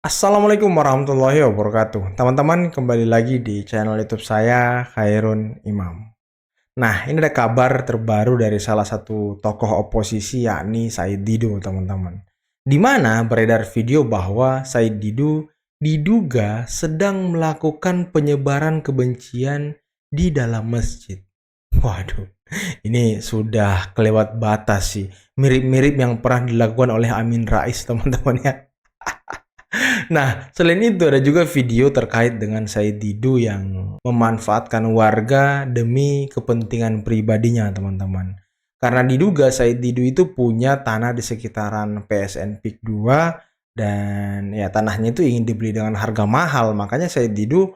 Assalamualaikum warahmatullahi wabarakatuh. Teman-teman, kembali lagi di channel YouTube saya, Khairun Imam. Nah, ini ada kabar terbaru dari salah satu tokoh oposisi, yakni Said Didu, teman-teman. Di mana beredar video bahwa Said Didu diduga sedang melakukan penyebaran kebencian di dalam masjid. Waduh, ini sudah kelewat batas sih. Mirip-mirip yang pernah dilakukan oleh Amin Rais, teman-teman ya. Nah, selain itu ada juga video terkait dengan Said Didu yang memanfaatkan warga demi kepentingan pribadinya, teman-teman. Karena diduga Said Didu itu punya tanah di sekitaran PSN PIK 2 dan ya tanahnya itu ingin dibeli dengan harga mahal. Makanya Said Didu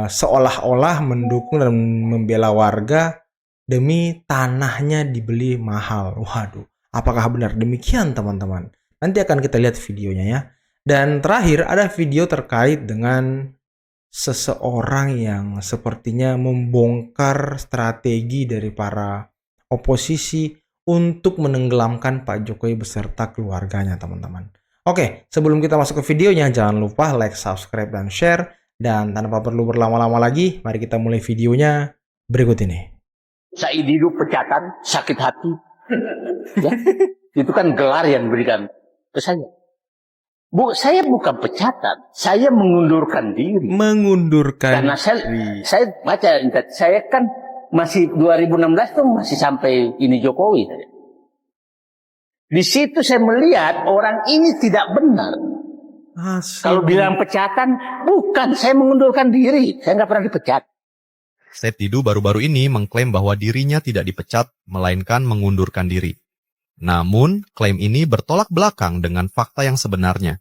seolah-olah mendukung dan membela warga demi tanahnya dibeli mahal. Waduh, apakah benar demikian, teman-teman? Nanti akan kita lihat videonya ya. Dan terakhir ada video terkait dengan seseorang yang sepertinya membongkar strategi dari para oposisi untuk menenggelamkan Pak Jokowi beserta keluarganya, teman-teman. Oke, sebelum kita masuk ke videonya, jangan lupa like, subscribe, dan share. Dan tanpa perlu berlama-lama lagi, mari kita mulai videonya berikut ini. Said Didu pecatan, sakit hati. Ya, itu kan gelar yang diberikan ke saya. Saya bukan pecatan, saya mengundurkan diri. Mengundurkan Karena diri. saya baca, saya kan masih 2016 tuh masih sampai ini Jokowi. Di situ saya melihat orang ini tidak benar. Kalau bilang pecatan, bukan, saya mengundurkan diri. Saya nggak pernah dipecat. Said Didu baru-baru ini mengklaim bahwa dirinya tidak dipecat, melainkan mengundurkan diri. Namun, klaim ini bertolak belakang dengan fakta yang sebenarnya.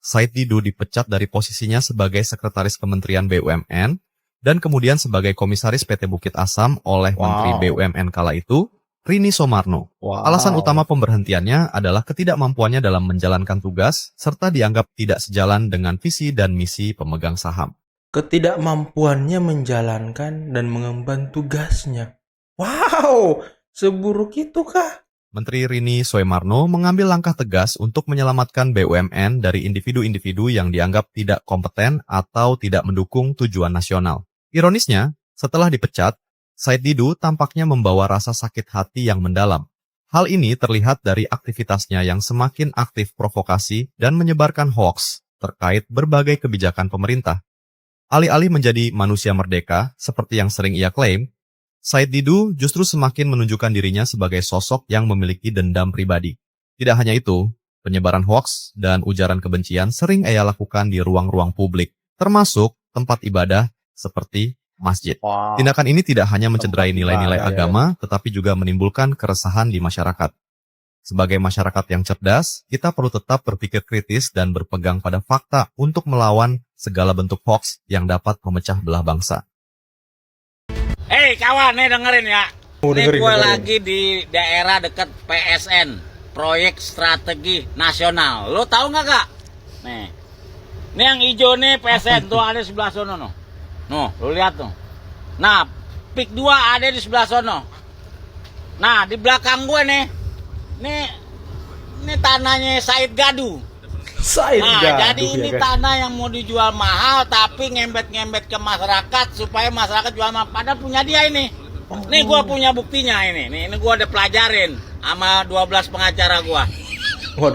Said Didu dipecat dari posisinya sebagai Sekretaris Kementerian BUMN dan kemudian sebagai Komisaris PT Bukit Asam oleh Menteri BUMN kala itu, Rini Soemarno. Alasan utama pemberhentiannya adalah ketidakmampuannya dalam menjalankan tugas serta dianggap tidak sejalan dengan visi dan misi pemegang saham. Ketidakmampuannya menjalankan dan mengemban tugasnya. Wow, seburuk itu kah? Menteri Rini Soemarno mengambil langkah tegas untuk menyelamatkan BUMN dari individu-individu yang dianggap tidak kompeten atau tidak mendukung tujuan nasional. Ironisnya, setelah dipecat, Said Didu tampaknya membawa rasa sakit hati yang mendalam. Hal ini terlihat dari aktivitasnya yang semakin aktif provokasi dan menyebarkan hoaks terkait berbagai kebijakan pemerintah. Alih-alih menjadi manusia merdeka, seperti yang sering ia klaim, Said Didu justru semakin menunjukkan dirinya sebagai sosok yang memiliki dendam pribadi. Tidak hanya itu, penyebaran hoaks dan ujaran kebencian sering ia lakukan di ruang-ruang publik, termasuk tempat ibadah seperti masjid. Tindakan ini tidak hanya mencederai nilai-nilai agama, tetapi juga menimbulkan keresahan di masyarakat. Sebagai masyarakat yang cerdas, kita perlu tetap berpikir kritis dan berpegang pada fakta untuk melawan segala bentuk hoaks yang dapat memecah belah bangsa. Hei kawan, nih dengerin ya. Ini gue dengerin. lagi di daerah dekat PSN, Proyek Strategi Nasional. Lo tahu nggak kak? Nih yang hijau nih PSN tuh ada di sebelah sono no. Nuh, lo lihat tuh. Nah, PIK 2 ada di sebelah sono. Nah, di belakang gue nih tanahnya Said Gadu. Jadi ini tanah yang mau dijual mahal tapi ngembet-ngembet ke masyarakat supaya masyarakat jual mahal. Padahal punya dia ini. Nih gue punya buktinya ini. Ini gue udah pelajarin sama 12 pengacara gue.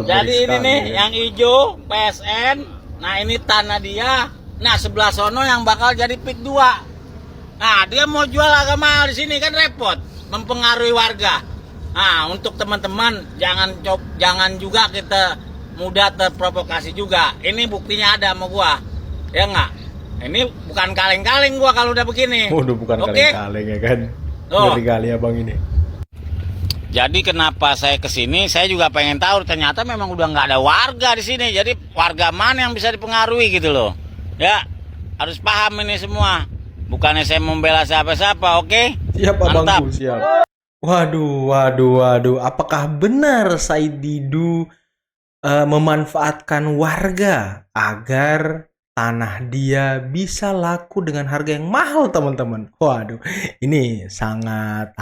Jadi ini nih yang hijau PSN. Nah ini tanah dia. Nah sebelah sono yang bakal jadi PIK 2. Nah dia mau jual agak mahal di sini kan repot, mempengaruhi warga. Nah untuk teman-teman jangan juga kita mudah terprovokasi juga. Ini buktinya ada sama gua. Ya enggak? Ini bukan kaleng-kaleng gua kalau udah begini. Waduh, bukan kaleng-kaleng ya kan. Ngeri kali abang ini. Jadi kenapa saya kesini? Saya juga pengen tahu. Ternyata memang udah nggak ada warga di sini. Jadi warga mana yang bisa dipengaruhi gitu loh. Ya, harus paham ini semua. Bukannya saya membela siapa-siapa, oke? Siap abangku, siap. Waduh. Apakah benar Said Didu memanfaatkan warga agar tanah dia bisa laku dengan harga yang mahal, teman-teman? Waduh, ini sangat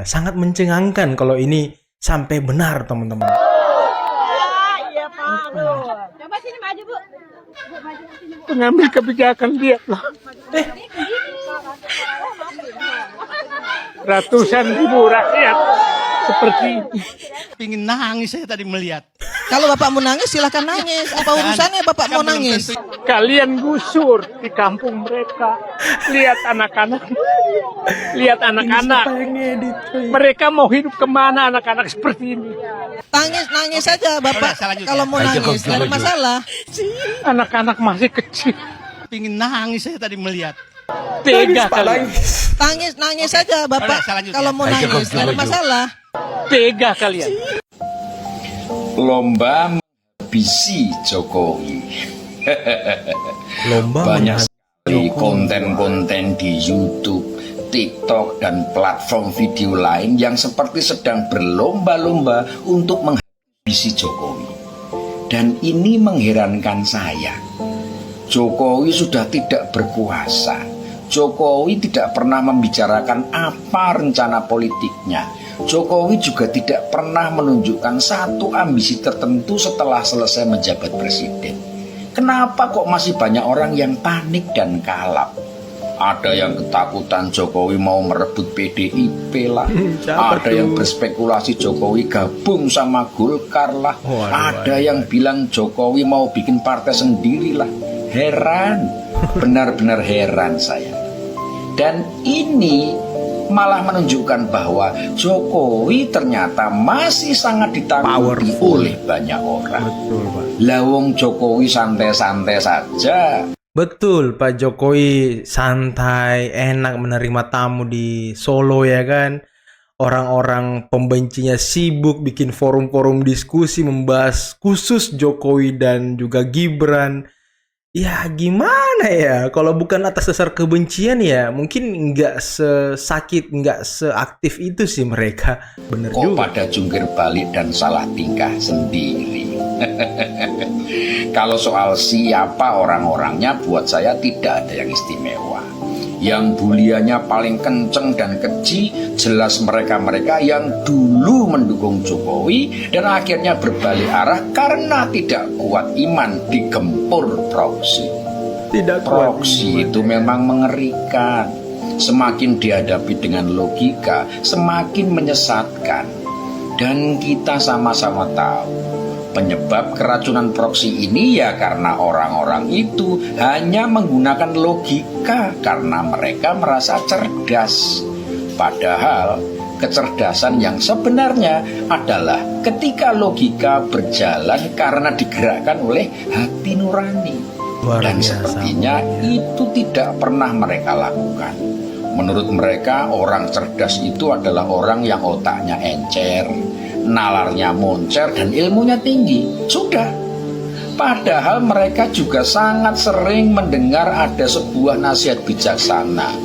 sangat mencengangkan kalau ini sampai benar, teman-teman. Iya Pak, coba sini maju Bu. Pengambil kebijakan lihatlah. Ratusan ribu rakyat seperti ini. Pingin nangis saya tadi melihat. Kalau Bapak mau nangis silahkan nangis. Apa urusannya Bapak mau nangis? Kalian gusur di kampung mereka. Lihat anak-anak. Lihat anak-anak. Mereka mau hidup kemana anak-anak seperti ini? Nangis saja Bapak. Kalau mau nangis, tidak ada masalah. Anak-anak masih kecil. Pingin nangis saya tadi melihat. Tega kalian. Nangis saja Bapak. Kalau mau nangis, tidak ada masalah. Tega kalian. Lomba menghabisi Jokowi. Lomba Banyak sekali konten-konten di YouTube, TikTok, dan platform video lain yang seperti sedang berlomba-lomba untuk menghabisi Jokowi. Dan ini mengherankan saya. Jokowi sudah tidak berkuasa. Jokowi tidak pernah membicarakan apa rencana politiknya. Jokowi juga tidak pernah menunjukkan satu ambisi tertentu setelah selesai menjabat presiden. Kenapa kok masih banyak orang yang panik dan kalap? Ada yang ketakutan Jokowi mau merebut PDIP lah. Ada yang berspekulasi Jokowi gabung sama Golkar lah. Ada yang bilang Jokowi mau bikin partai sendiri lah. Heran, benar-benar heran saya. Dan ini malah menunjukkan bahwa Jokowi ternyata masih sangat ditakuti oleh banyak orang. Betul, Pak. Lawong Jokowi santai-santai saja. Betul, Pak Jokowi santai, enak menerima tamu di Solo ya kan. Orang-orang pembencinya sibuk bikin forum-forum diskusi membahas khusus Jokowi dan juga Gibran. Ya gimana ya, kalau bukan atas dasar kebencian ya mungkin nggak sesakit, nggak seaktif itu sih mereka. Bener Kok juga. pada jungkir balik dan salah tingkah sendiri. Kalau soal siapa orang-orangnya, buat saya tidak ada yang istimewa. Yang buliannya paling kenceng dan keji jelas mereka-mereka yang dulu mendukung Jokowi dan akhirnya berbalik arah karena tidak kuat iman digempur proksi. Tidak kuat Proksi iman. itu memang mengerikan. Semakin dihadapi dengan logika, semakin menyesatkan. Dan kita sama-sama tahu penyebab keracunan proksi ini ya karena orang-orang itu hanya menggunakan logika karena mereka merasa cerdas. Padahal kecerdasan yang sebenarnya adalah ketika logika berjalan karena digerakkan oleh hati nurani. Luar Dan biasa. sepertinya itu tidak pernah mereka lakukan. Menurut mereka orang cerdas itu adalah orang yang otaknya encer, nalarnya moncer, dan ilmunya tinggi. Sudah. Padahal mereka juga sangat sering mendengar ada sebuah nasihat bijaksana.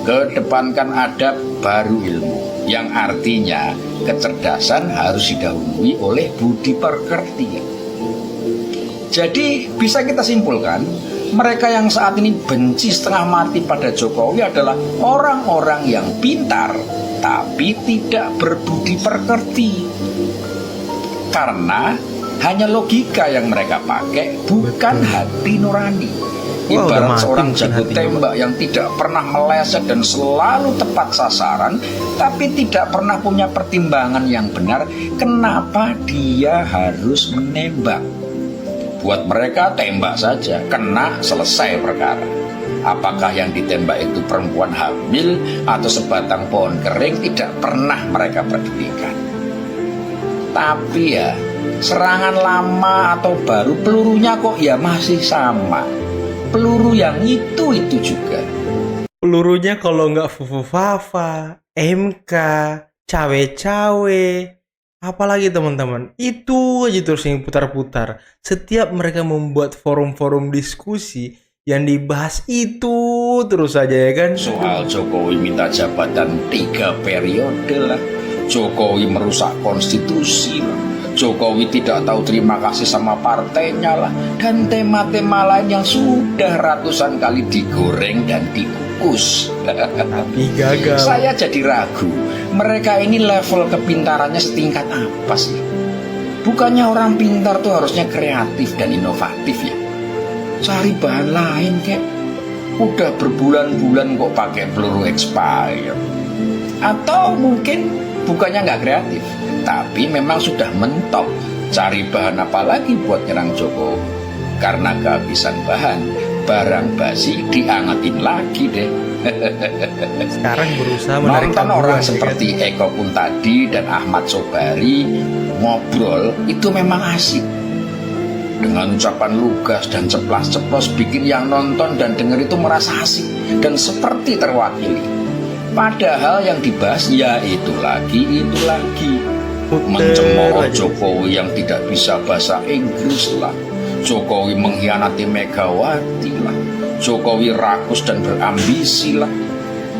Kedepankan adab baru ilmu. Yang artinya kecerdasan harus didahului oleh budi pekerti. Jadi bisa kita simpulkan, mereka yang saat ini benci setengah mati pada Jokowi adalah orang-orang yang pintar tapi tidak berbudi pekerti. Karena hanya logika yang mereka pakai, bukan hati nurani. Wah, udah Ibarat mati seorang mungkin jago hatinya, tembak yang tidak pernah meleset dan selalu tepat sasaran, tapi tidak pernah punya pertimbangan yang benar kenapa dia harus menembak. Buat mereka tembak saja, kena selesai perkara. Apakah yang ditembak itu perempuan hamil atau sebatang pohon kering tidak pernah mereka pedulikan. Tapi ya, serangan lama atau baru pelurunya kok ya masih sama. Peluru yang itu juga. Pelurunya kalau nggak Fufu-Fafa, MK, cawe-cawe, apalagi teman-teman, itu aja terus yang putar-putar. Setiap mereka membuat forum-forum diskusi yang dibahas itu terus aja ya kan. Soal Jokowi minta jabatan 3 periode lah. Jokowi merusak konstitusi lah. Jokowi tidak tahu terima kasih sama partainya lah. Dan tema-tema lain yang sudah ratusan kali digoreng dan dikukus. Tapi gagal. Saya jadi ragu, mereka ini level kepintarannya setingkat apa sih? Bukannya orang pintar tuh harusnya kreatif dan inovatif ya? Cari bahan lain kek. Udah berbulan-bulan kok pakai peluru expired. Atau mungkin bukannya nggak kreatif, tapi memang sudah mentok. Cari bahan apa lagi buat nyerang Jokowi? Karena kehabisan bahan, barang basi diangetin lagi deh. Sekarang berusaha menarik Nonton orang tabuhan, seperti Eko Kuntadi dan Ahmad Sobari ngobrol itu memang asik. Dengan ucapan lugas dan ceplas-ceplos bikin yang nonton dan denger itu merasa asik dan seperti terwakili. Padahal yang dibahas ya itu lagi. Mencemooh Jokowi yang tidak bisa bahasa Inggris lah. Jokowi mengkhianati Megawati lah. Jokowi rakus dan berambisi lah.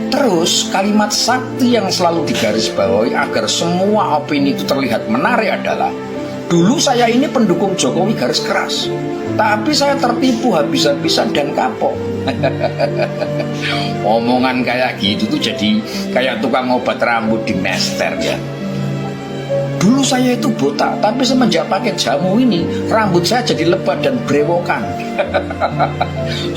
Terus kalimat sakti yang selalu digarisbawahi agar semua opini itu terlihat menarik adalah, dulu saya ini pendukung Jokowi garis keras, tapi saya tertipu habis-habisan dan kapok. Omongan kayak gitu tuh jadi kayak tukang obat rambut di Mester ya. Dulu saya itu botak, tapi semenjak pakai jamu ini rambut saya jadi lebat dan brewokan.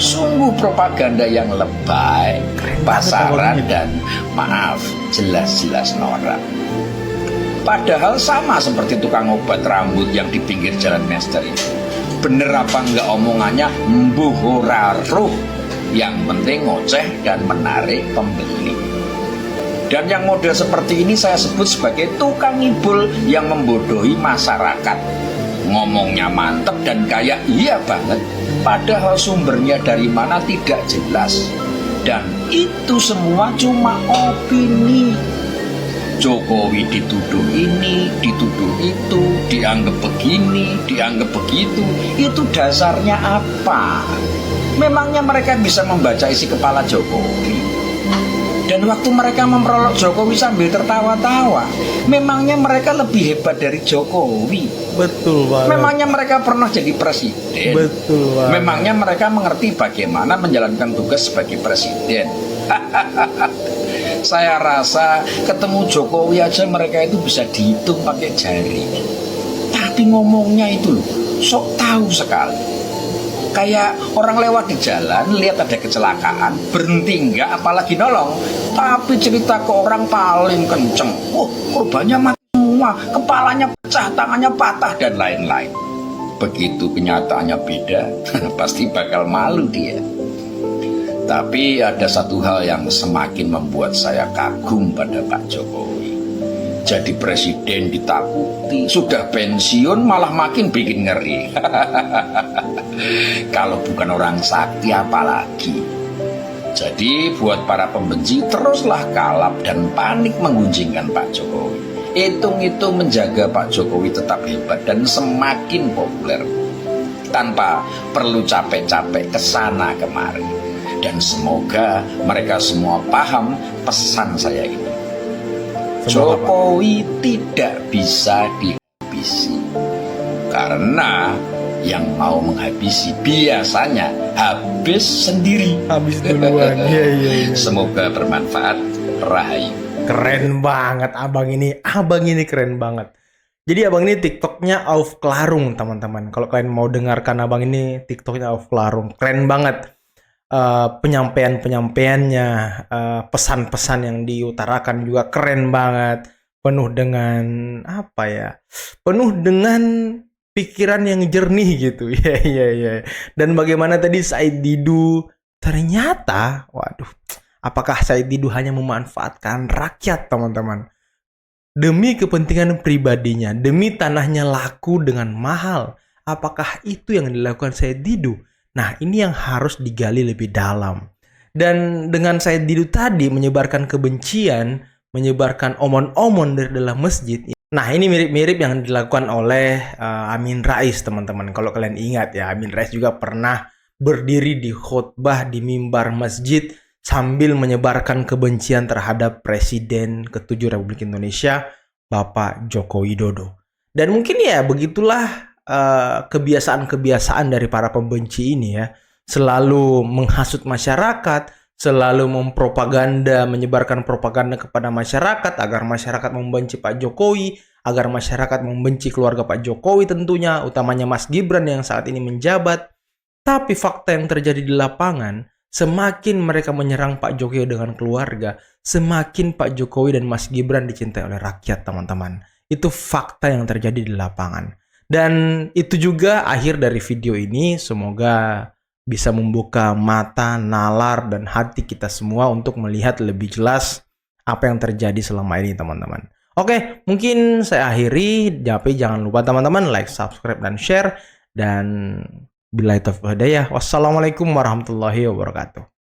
Sungguh propaganda yang lebay, pasaran dan maaf, jelas-jelas norak. Padahal sama seperti tukang obat rambut yang di pinggir jalan Mester itu. Bener apa enggak omongannya, mbuh ora roh. Yang penting ngoceh dan menarik pembeli. Dan yang model seperti ini saya sebut sebagai tukang ngibul yang membodohi masyarakat. Ngomongnya mantep dan kayak iya banget, padahal sumbernya dari mana tidak jelas. Dan itu semua cuma opini. Jokowi dituduh ini, dituduh itu, dianggap begini, dianggap begitu. Itu dasarnya apa? Memangnya mereka bisa membaca isi kepala Jokowi? Dan waktu mereka memperolok Jokowi sambil tertawa-tawa, memangnya mereka lebih hebat dari Jokowi? Betul banget. Memangnya mereka pernah jadi presiden? Betul banget. Memangnya mereka mengerti bagaimana menjalankan tugas sebagai presiden? Saya rasa ketemu Jokowi aja mereka itu bisa dihitung pakai jari. Tapi ngomongnya itu loh, sok tahu sekali. Kayak orang lewat di jalan, lihat ada kecelakaan, berhenti enggak, apalagi nolong. Tapi cerita ke orang paling kenceng. Korbannya mati semua, kepalanya pecah, tangannya patah, dan lain-lain. Begitu kenyataannya beda, pasti bakal malu dia. Tapi ada satu hal yang semakin membuat saya kagum pada Pak Jokowi. Jadi presiden ditakuti, sudah pensiun malah makin bikin ngeri. Kalau bukan orang sakti apalagi. Jadi buat para pembenci teruslah kalap dan panik menggunjingkan Pak Jokowi. Hitung-hitung menjaga Pak Jokowi tetap hebat dan semakin populer, tanpa perlu capek-capek kesana kemari. Dan semoga mereka semua paham pesan saya ini. Jokowi tidak bisa dihabisi, karena yang mau menghabisi biasanya habis sendiri. Habis duluan. Iya. Semoga bermanfaat. Rahayu. Keren banget abang ini. Abang ini keren banget. Jadi abang ini TikToknya Auf Klarung teman-teman. Kalau kalian mau dengarkan abang ini TikToknya Auf Klarung. Keren banget. Penyampaiannya, pesan-pesan yang diutarakan juga keren banget, penuh dengan apa ya, penuh dengan pikiran yang jernih gitu. Ya. Dan bagaimana tadi Said Didu ternyata, waduh, apakah Said Didu hanya memanfaatkan rakyat teman-teman demi kepentingan pribadinya, demi tanahnya laku dengan mahal? Apakah itu yang dilakukan Said Didu? Nah, ini yang harus digali lebih dalam. Dan dengan Said Didu tadi menyebarkan kebencian, menyebarkan omon-omon dari dalam masjid. Nah, ini mirip-mirip yang dilakukan oleh Amin Rais, teman-teman. Kalau kalian ingat ya, Amin Rais juga pernah berdiri di khutbah di mimbar masjid sambil menyebarkan kebencian terhadap Presiden ke-7 Republik Indonesia, Bapak Joko Widodo. Dan mungkin ya begitulah kebiasaan-kebiasaan dari para pembenci ini ya, selalu menghasut masyarakat, selalu mempropaganda, menyebarkan propaganda kepada masyarakat agar masyarakat membenci Pak Jokowi, agar masyarakat membenci keluarga Pak Jokowi tentunya, utamanya Mas Gibran yang saat ini menjabat. Tapi fakta yang terjadi di lapangan, semakin mereka menyerang Pak Jokowi dengan keluarga, semakin Pak Jokowi dan Mas Gibran dicintai oleh rakyat, teman-teman. Itu fakta yang terjadi di lapangan. Dan itu juga akhir dari video ini. Semoga bisa membuka mata, nalar, dan hati kita semua untuk melihat lebih jelas apa yang terjadi selama ini, teman-teman. Oke, mungkin saya akhiri. Tapi jangan lupa teman-teman like, subscribe, dan share. Dan billahi taufiq wal hidayah. Wassalamualaikum warahmatullahi wabarakatuh.